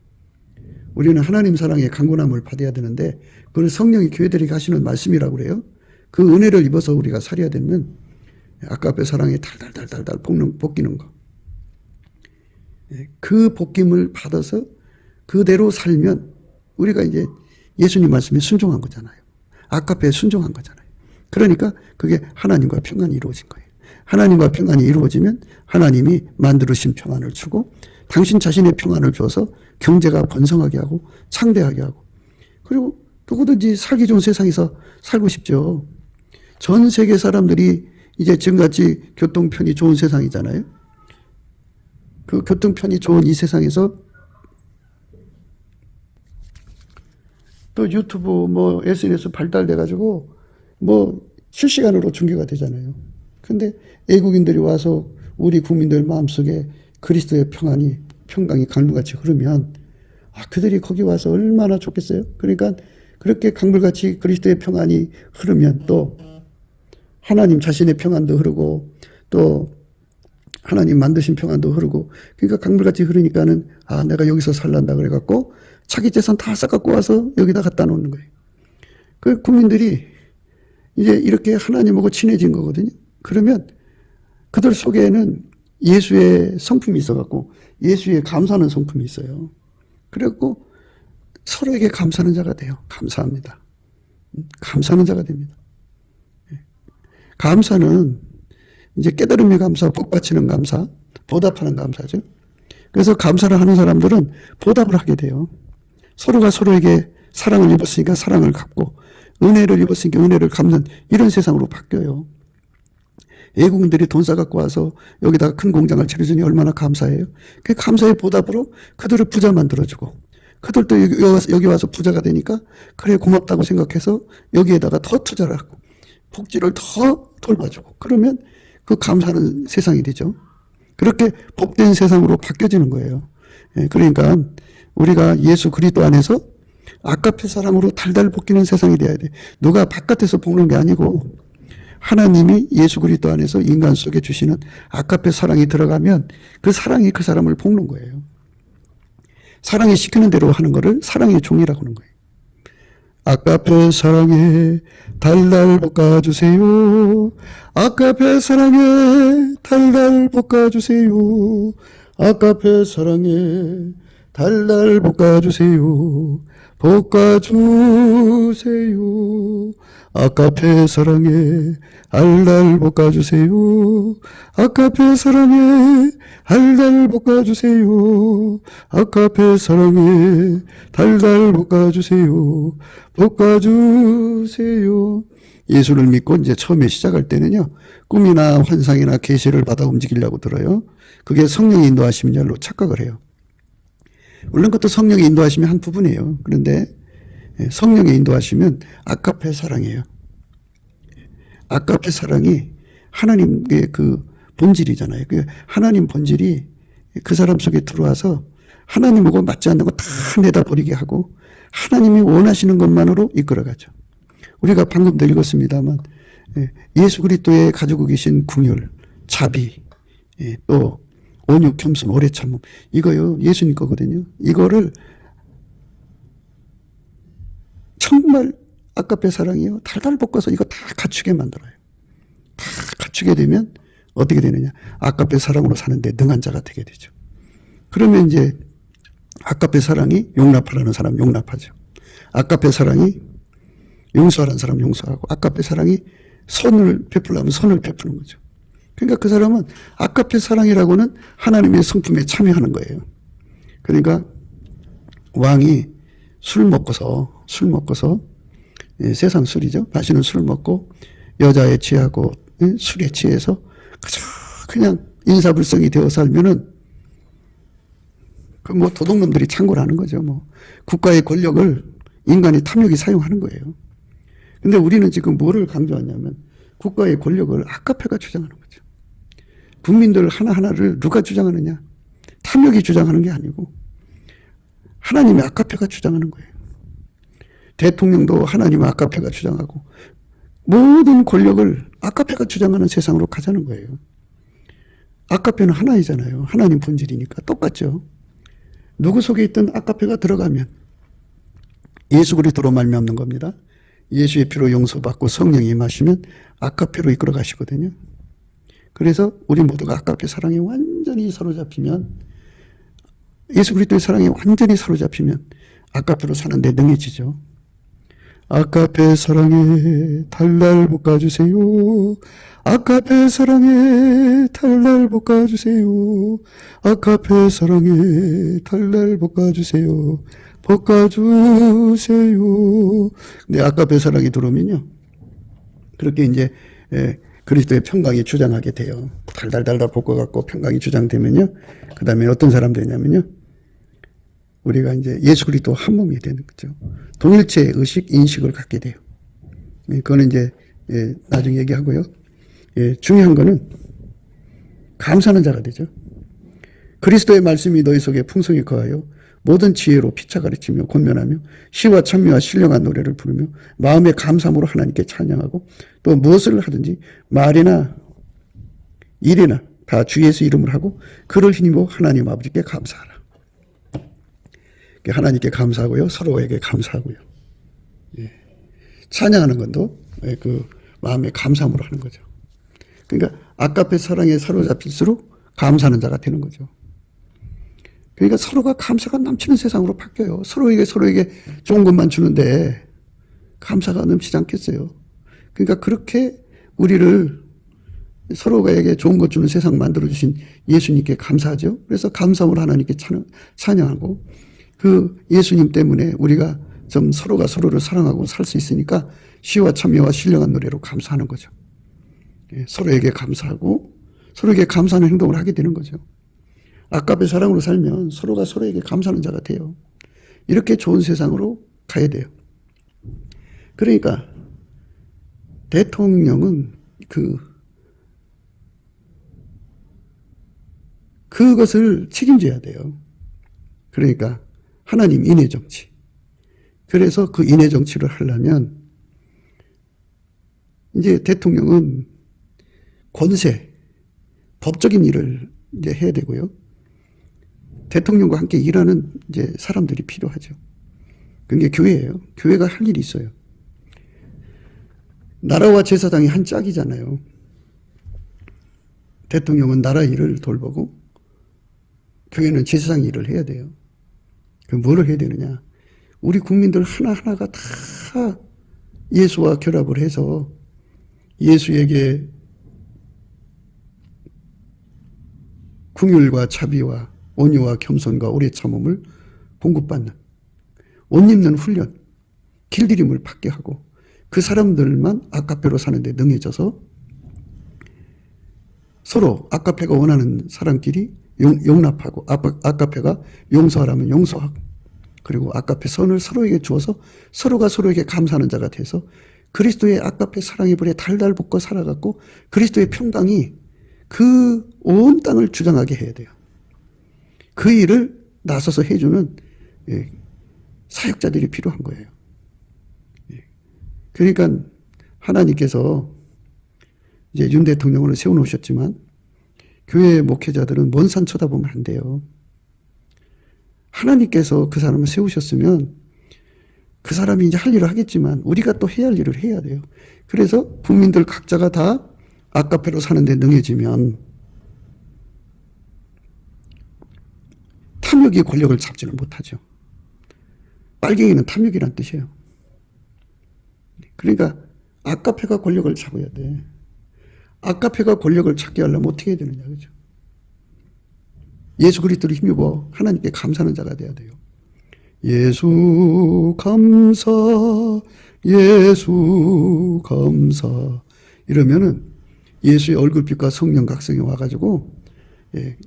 우리는 하나님 사랑의 강권함을 받아야 되는데 그걸 성령이 교회들에게 하시는 말씀이라고 그래요. 그 은혜를 입어서 우리가 살아야 되면 아카페 사랑에 달달달달달 볶이는 거. 그 볶임을 받아서 그대로 살면 우리가 이제 예수님 말씀에 순종한 거잖아요. 아카페에 순종한 거잖아요. 그러니까 그게 하나님과 평안이 이루어진 거예요. 하나님과 평안이 이루어지면 하나님이 만들으신 평안을 주고 당신 자신의 평안을 줘서 경제가 번성하게 하고 창대하게 하고 그리고 누구든지 살기 좋은 세상에서 살고 싶죠. 전 세계 사람들이 이제 지금같이 교통편이 좋은 세상이잖아요. 그 교통편이 좋은 이 세상에서 또 유튜브 뭐 SNS 발달돼가지고 뭐 실시간으로 중계가 되잖아요. 근데 외국인들이 와서 우리 국민들 마음속에 그리스도의 평강이 강물같이 흐르면 그들이 거기 와서 얼마나 좋겠어요. 그러니까 그렇게 강물같이 그리스도의 평안이 흐르면 또 하나님 자신의 평안도 흐르고 또 하나님 만드신 평안도 흐르고, 그러니까 강물같이 흐르니까는 내가 여기서 살란다 그래갖고 자기 재산 다 싹갖고 와서 여기다 갖다 놓는 거예요. 그 국민들이 이제 이렇게 하나님하고 친해진 거거든요. 그러면 그들 속에는 예수의 성품이 있어갖고 예수의 감사하는 성품이 있어요. 그래갖고 서로에게 감사하는 자가 돼요. 감사합니다. 감사하는 자가 됩니다. 감사는 이제 깨달음의 감사, 복받치는 감사, 보답하는 감사죠. 그래서 감사를 하는 사람들은 보답을 하게 돼요. 서로가 서로에게 사랑을 입었으니까 사랑을 갚고, 은혜를 입었으니까 은혜를 갚는 이런 세상으로 바뀌어요. 외국인들이 돈 싸갖고 와서 여기다가 큰 공장을 차려주니 얼마나 감사해요. 그 감사의 보답으로 그들을 부자 만들어주고, 그들도 여기 와서 부자가 되니까 그래 고맙다고 생각해서 여기에다가 더 투자를 하고 복지를 더 돌봐주고, 그러면 그 감사하는 세상이 되죠. 그렇게 복된 세상으로 바뀌어지는 거예요. 그러니까 우리가 예수 그리스도 안에서 아까페 사랑으로 달달 볶이는 세상이 돼야 돼. 누가 바깥에서 볶는 게 아니고 하나님이 예수 그리스도 안에서 인간 속에 주시는 아까페 사랑이 들어가면 그 사랑이 그 사람을 볶는 거예요. 사랑이 시키는 대로 하는 거를 사랑의 종이라고 하는 거예요. 아까페 사랑에 달달 볶아주세요. 아까페 사랑에 달달 볶아주세요. 아까페 사랑에 달달 볶아주세요. 볶아주세요. 아까페 사랑에 달달 볶아주세요. 아까페 사랑에 달달 볶아주세요. 아까페 사랑에 달달 볶아주세요. 볶아주세요. 예수를 믿고 이제 처음에 시작할 때는요, 꿈이나 환상이나 계시를 받아 움직이려고 들어요. 그게 성령의 인도하심인 줄로 착각을 해요. 물론 그것도 성령의 인도하심이 한 부분이에요. 그런데 성령의 인도하시면 아까페 사랑이에요. 아까페 사랑이 하나님의 그 본질이잖아요. 그 하나님 본질이 그 사람 속에 들어와서 하나님하고 맞지 않는 거 다 내다버리게 하고 하나님이 원하시는 것만으로 이끌어가죠. 우리가 방금도 읽었습니다만 예수 그리스도의 가지고 계신 궁율, 자비, 또 온유, 겸손, 오래 참음, 이거요 예수님 거거든요. 이거를 정말 아까페 사랑이요 달달 볶아서 이거 다 갖추게 만들어요. 다 갖추게 되면 어떻게 되느냐, 아까페 사랑으로 사는데 능한 자가 되게 되죠. 그러면 이제 아까페 사랑이 용납하라는 사람 용납하죠. 아까페 사랑이 용서하라는 사람 용서하고, 아까페 사랑이 선을 베풀려면 선을 베푸는 거죠. 그러니까 그 사람은 아까페 사랑이라고는 하나님의 성품에 참여하는 거예요. 그러니까 왕이 술 먹고서 세상 술이죠. 마시는 술을 먹고 여자에 취하고 술에 취해서 그냥 인사불성이 되어 살면은 그 뭐 도둑놈들이 창궐 하는 거죠. 뭐 국가의 권력을 인간이 탐욕이 사용하는 거예요. 근데 우리는 지금 뭐를 강조하냐면 국가의 권력을 아까페가 주장하는 거죠. 국민들 하나하나를 누가 주장하느냐? 탐욕이 주장하는 게 아니고 하나님의 아까페가 주장하는 거예요. 대통령도 하나님의 아까페가 주장하고 모든 권력을 아까페가 주장하는 세상으로 가자는 거예요. 아까페는 하나이잖아요. 하나님 본질이니까 똑같죠. 누구 속에 있던 아까페가 들어가면 예수 그리스도로 말미암는 겁니다. 예수의 피로 용서받고 성령이 임하시면 아까페로 이끌어 가시거든요. 그래서 우리 모두가 아까페 사랑에 완전히 사로잡히면, 예수 그리스도의 사랑에 완전히 사로잡히면 아까페로 사는데 능해지죠. 아까페 사랑에 달달 볶아주세요. 아까페 사랑에 달달 볶아주세요. 아까페 사랑에 달달 볶아주세요. 볶아주세요. 근데 아까페 사랑이 들어오면요, 그렇게 이제 그리스도의 평강이 주장하게 돼요. 달달달달 볶아갖고 평강이 주장되면요, 그 다음에 어떤 사람 되냐면요, 우리가 이제 예수 그리스도 한 몸이 되는 거죠. 동일체 의식, 인식을 갖게 돼요. 그거는 이제 나중에 얘기하고요. 중요한 거는 감사하는 자가 되죠. 그리스도의 말씀이 너희 속에 풍성히 거하여 모든 지혜로 피차 가르치며 권면하며 시와 찬미와 신령한 노래를 부르며 마음의 감사함으로 하나님께 찬양하고 또 무엇을 하든지 말이나 일이나 다 주 예수 이름을 하고 그를 힘입어 하나님 아버지께 감사하라. 하나님께 감사하고요. 서로에게 감사하고요. 예. 찬양하는 것도 그 마음의 감사함으로 하는 거죠. 그러니까 아까페 사랑에 사로잡힐수록 감사하는 자가 되는 거죠. 그러니까 서로가 감사가 넘치는 세상으로 바뀌어요. 서로에게 좋은 것만 주는데 감사가 넘치지 않겠어요. 그러니까 그렇게 우리를 서로에게 좋은 것 주는 세상 만들어주신 예수님께 감사하죠. 그래서 감사함으로 하나님께 찬양하고 그 예수님 때문에 우리가 좀 서로가 서로를 사랑하고 살 수 있으니까 시와 참여와 신령한 노래로 감사하는 거죠. 서로에게 감사하고 서로에게 감사하는 행동을 하게 되는 거죠. 아까의 사랑으로 살면 서로가 서로에게 감사하는 자가 돼요. 이렇게 좋은 세상으로 가야 돼요. 그러니까 대통령은 그것을 책임져야 돼요. 그러니까 하나님 인의 정치. 그래서 그 인의 정치를 하려면 이제 대통령은 권세, 법적인 일을 이제 해야 되고요. 대통령과 함께 일하는 이제 사람들이 필요하죠. 그게 교회예요. 교회가 할 일이 있어요. 나라와 제사장이 한 짝이잖아요. 대통령은 나라 일을 돌보고 교회는 제사장 일을 해야 돼요. 그럼 뭐를 해야 되느냐? 우리 국민들 하나하나가 다 예수와 결합을 해서 예수에게 긍휼과 자비와 온유와 겸손과 오래 참음을 공급받는 옷 입는 훈련, 길들임을 받게 하고 그 사람들만 아카페로 사는데 능해져서 서로 아카페가 원하는 사람끼리 용납하고 아카페가 용서하라면 용서하고 그리고 아카페 선을 서로에게 주어서 서로가 서로에게 감사하는 자가 돼서 그리스도의 아카페 사랑의 불에 달달 볶아 살아갔고 그리스도의 평강이 그 온 땅을 주장하게 해야 돼요. 그 일을 나서서 해주는 사역자들이 필요한 거예요. 그러니까 하나님께서 이제 윤 대통령을 세워놓으셨지만 교회 목회자들은 먼 산 쳐다보면 안 돼요. 하나님께서 그 사람을 세우셨으면 그 사람이 이제 할 일을 하겠지만 우리가 또 해야 할 일을 해야 돼요. 그래서 국민들 각자가 다 아카페로 사는데 능해지면 탐욕이 권력을 잡지는 못하죠. 빨갱이는 탐욕이란 뜻이에요. 그러니까 아카페가 권력을 잡아야 돼. 아카페가 권력을 찾게 하려면 어떻게 해야 되느냐, 그죠? 예수 그리스도를 힘입어 하나님께 감사하는 자가 돼야 돼요. 예수 감사, 예수 감사 이러면은 예수의 얼굴빛과 성령 각성이 와가지고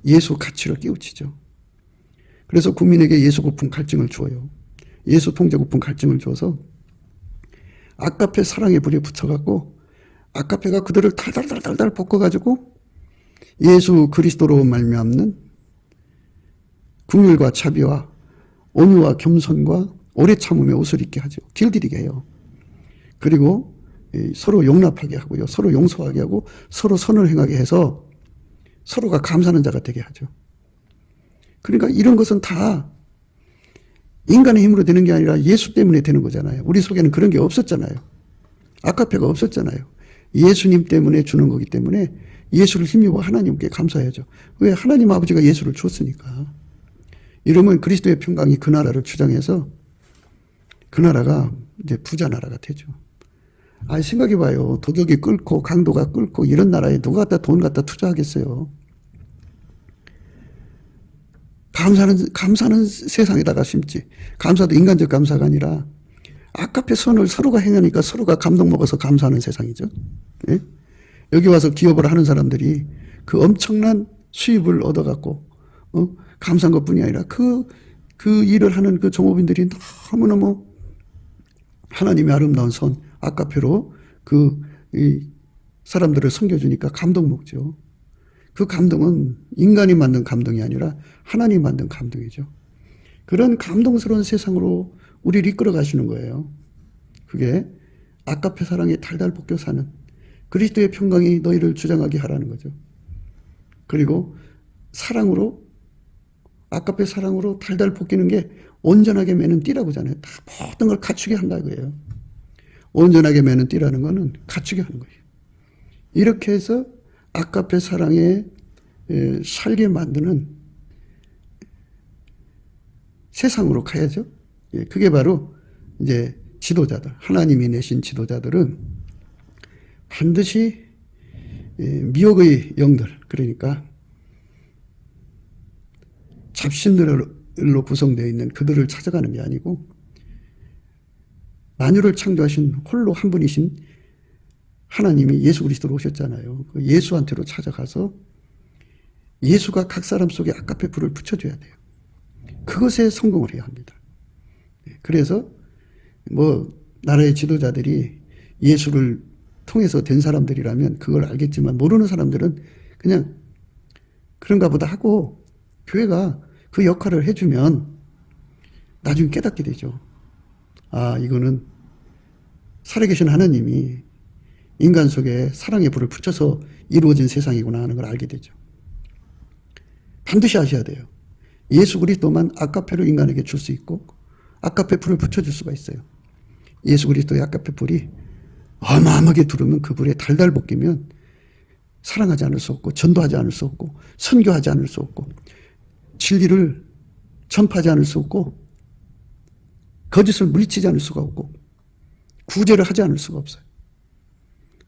예수 가치를 깨우치죠. 그래서 국민에게 예수 고품 갈증을 주어요. 예수 통제 고품 갈증을 줘서 아카페 사랑의 불에 붙여갖고 아카페가 그들을 달달달달 볶아가지고 예수 그리스도로 말미암는 긍휼과 자비와 온유와 겸손과 오래 참음의 옷을 입게 하죠. 길들이게 해요. 그리고 서로 용납하게 하고요. 서로 용서하게 하고 서로 선을 행하게 해서 서로가 감사하는 자가 되게 하죠. 그러니까 이런 것은 다 인간의 힘으로 되는 게 아니라 예수 때문에 되는 거잖아요. 우리 속에는 그런 게 없었잖아요. 아카페가 없었잖아요. 예수님 때문에 주는 거기 때문에 예수를 힘입어 하나님께 감사해야죠. 왜? 하나님 아버지가 예수를 줬으니까. 이러면 그리스도의 평강이 그 나라를 주장해서 그 나라가 이제 부자 나라가 되죠. 생각해봐요. 도덕이 끓고 강도가 끓고 이런 나라에 누가 갖다 돈 갖다 투자하겠어요. 감사는 세상에다가 심지. 감사도 인간적 감사가 아니라 아카페 선을 서로가 행하니까 서로가 감동 먹어서 감사하는 세상이죠. 예? 여기 와서 기업을 하는 사람들이 그 엄청난 수입을 얻어갖고 감사한 것뿐이 아니라 그 일을 하는 그 종업인들이 너무너무 하나님의 아름다운 선 아카페로 이 사람들을 섬겨주니까 감동 먹죠. 그 감동은 인간이 만든 감동이 아니라 하나님이 만든 감동이죠. 그런 감동스러운 세상으로 우리를 이끌어 가시는 거예요. 그게 아까페 사랑에 달달 볶여 사는 그리스도의 평강이 너희를 주장하게 하라는 거죠. 그리고 사랑으로, 아까페 사랑으로 달달 볶이는 게 온전하게 매는 띠라고 하잖아요. 다 모든 걸 갖추게 한다고요. 온전하게 매는 띠라는 거는 갖추게 하는 거예요. 이렇게 해서 아까페 사랑에 살게 만드는 세상으로 가야죠. 그게 바로 이제 지도자들, 하나님이 내신 지도자들은 반드시 미혹의 영들, 그러니까 잡신들로 구성되어 있는 그들을 찾아가는 게 아니고 만유를 창조하신 홀로 한 분이신 하나님이 예수 그리스도로 오셨잖아요. 그 예수한테로 찾아가서 예수가 각 사람 속에 아까페 불을 붙여줘야 돼요. 그것에 성공을 해야 합니다. 그래서 나라의 지도자들이 예수를 통해서 된 사람들이라면 그걸 알겠지만 모르는 사람들은 그냥 그런가 보다 하고 교회가 그 역할을 해주면 나중에 깨닫게 되죠. 아, 이거는 살아계신 하나님이 인간 속에 사랑의 불을 붙여서 이루어진 세상이구나 하는 걸 알게 되죠. 반드시 아셔야 돼요. 예수 그리스도만 아까페로 인간에게 줄 수 있고 아까페 불을 붙여줄 수가 있어요. 예수 그리스도의 아까페 불이 어마어마하게 두르면 그 불에 달달 볶이면 사랑하지 않을 수 없고 전도하지 않을 수 없고 선교하지 않을 수 없고 진리를 전파하지 않을 수 없고 거짓을 물리치지 않을 수가 없고 구제를 하지 않을 수가 없어요.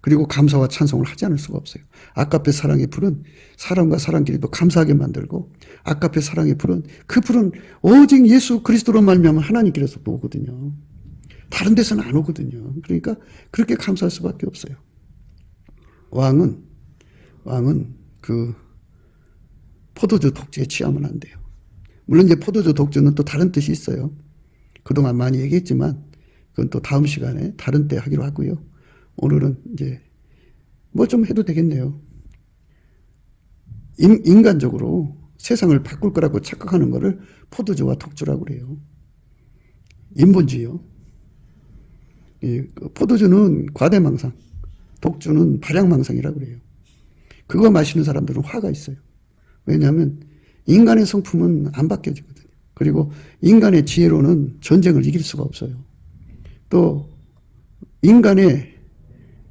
그리고 감사와 찬송을 하지 않을 수가 없어요. 아까페 사랑의 불은 사람과 사람끼리도 감사하게 만들고 아까페 사랑의 불은 그 불은 오직 예수 그리스도로 말미암아 하나님께서 오거든요. 다른 데서는 안 오거든요. 그러니까 그렇게 감사할 수밖에 없어요. 왕은 그 포도주 독주에 취하면 안 돼요. 물론 이제 포도주 독주는 또 다른 뜻이 있어요. 그동안 많이 얘기했지만 그건 또 다음 시간에 다른 때 하기로 하고요. 오늘은 이제 좀 해도 되겠네요. 인간적으로 세상을 바꿀 거라고 착각하는 거를 포도주와 독주라고 그래요. 인본주의요. 포도주는 과대망상, 독주는 발양망상이라고 그래요. 그거 마시는 사람들은 화가 있어요. 왜냐하면 인간의 성품은 안 바뀌어지거든요. 그리고 인간의 지혜로는 전쟁을 이길 수가 없어요. 또 인간의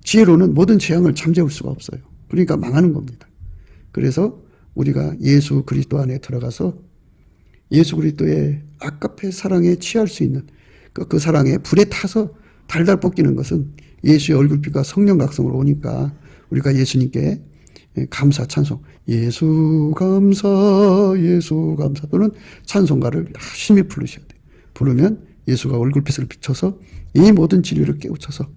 지혜로는 모든 재앙을 잠재울 수가 없어요. 그러니까 망하는 겁니다. 그래서 우리가 예수 그리스도 안에 들어가서 예수 그리스도의 아까페 사랑에 취할 수 있는 그 사랑에 불에 타서 달달 볶이는 것은 예수의 얼굴빛과 성령 각성으로 오니까 우리가 예수님께 감사 찬송 예수 감사 예수 감사 또는 찬송가를 열심히 부르셔야 돼요. 부르면 예수가 얼굴빛을 비춰서 이 모든 진리를 깨우쳐서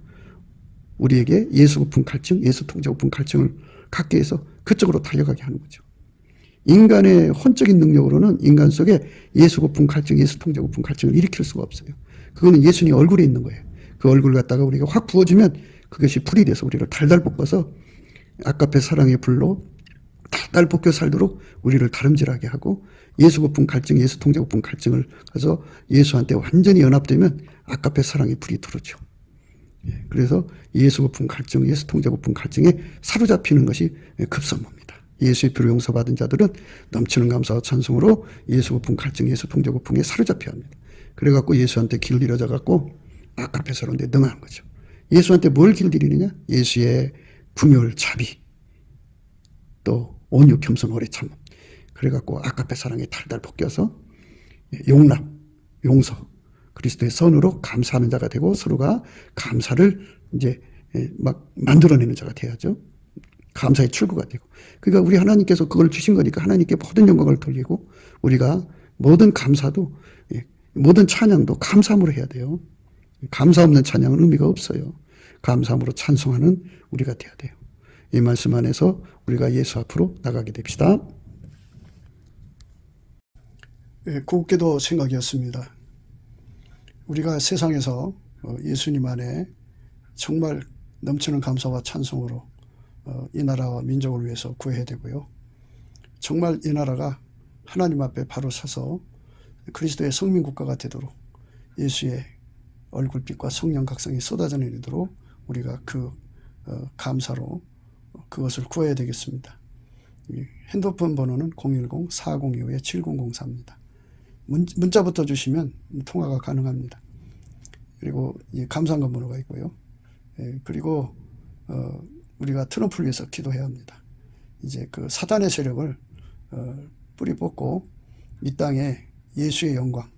우리에게 예수 고픈 갈증, 예수 통제 고픈 갈증을 갖게 해서 그쪽으로 달려가게 하는 거죠. 인간의 혼적인 능력으로는 인간 속에 예수 고픈 갈증, 예수 통제 고픈 갈증을 일으킬 수가 없어요. 그거는 예수님 얼굴에 있는 거예요. 그 얼굴을 갖다가 우리가 확 부어주면 그것이 불이 돼서 우리를 달달 볶아서 아까페 사랑의 불로 달달 볶여 살도록 우리를 다름질하게 하고 예수 고픈 갈증, 예수 통제 고픈 갈증을 가서 예수한테 완전히 연합되면 아까페 사랑의 불이 들어오죠. 그래서 예수 고픈 갈증, 예수 통제 고픈 갈증에 사로잡히는 것이 급선무입니다. 예수의 피로 용서받은 자들은 넘치는 감사와 찬송으로 예수 고픈 갈증, 예수 통제 고픈에 사로잡혀야 합니다. 그래갖고 예수한테 길 잃어져 갖고 아까페 사랑에 능하는 거죠. 예수한테 뭘 길들이느냐? 예수의 궁율, 자비, 또 온유, 겸손, 오래 참음. 그래갖고 아까페 사랑에 달달 볶여서 용납, 용서, 그리스도의 선으로 감사하는 자가 되고 서로가 감사를 이제 막 만들어내는 자가 돼야죠. 감사의 출구가 되고. 그러니까 우리 하나님께서 그걸 주신 거니까 하나님께 모든 영광을 돌리고 우리가 모든 감사도 모든 찬양도 감사함으로 해야 돼요. 감사 없는 찬양은 의미가 없어요. 감사함으로 찬송하는 우리가 돼야 돼요. 이 말씀 안에서 우리가 예수 앞으로 나가게 됩시다. 곱게도 생각이었습니다. 우리가 세상에서 예수님 안에 정말 넘치는 감사와 찬송으로 이 나라와 민족을 위해서 구해야 되고요. 정말 이 나라가 하나님 앞에 바로 서서 그리스도의 성민 국가가 되도록 예수의 얼굴빛과 성령 각성이 쏟아져 내리도록 우리가 그 감사로 그것을 구해야 되겠습니다. 핸드폰 번호는 010-4025-7004입니다. 문자부터 주시면 통화가 가능합니다. 그리고 이 감사한금 번호가 있고요. 그리고 우리가 트럼프를 위해서 기도해야 합니다. 이제 그 사단의 세력을 뿌리 뽑고 이 땅에 예수의 영광,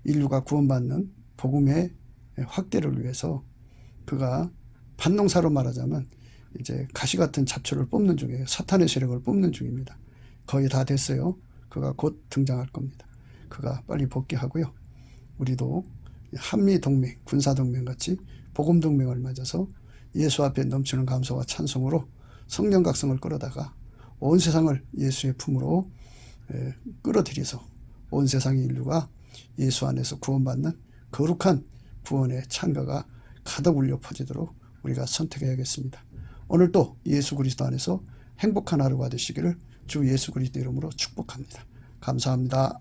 인류가 구원받는 복음의 확대를 위해서 그가 반농사로 말하자면 이제 가시 같은 잡초를 뽑는 중이에요. 사탄의 세력을 뽑는 중입니다. 거의 다 됐어요. 그가 곧 등장할 겁니다. 그가 빨리 복귀하고요. 우리도 한미동맹, 군사동맹 같이 복음동맹을 맺어서 예수 앞에 넘치는 감사와 찬송으로 성령 각성을 끌어다가 온 세상을 예수의 품으로 끌어들여서 온 세상의 인류가 예수 안에서 구원받는 거룩한 구원의 찬가가 가득 울려 퍼지도록 우리가 선택해야겠습니다. 오늘도 예수 그리스도 안에서 행복한 하루가 되시기를 주 예수 그리스도 이름으로 축복합니다. 감사합니다.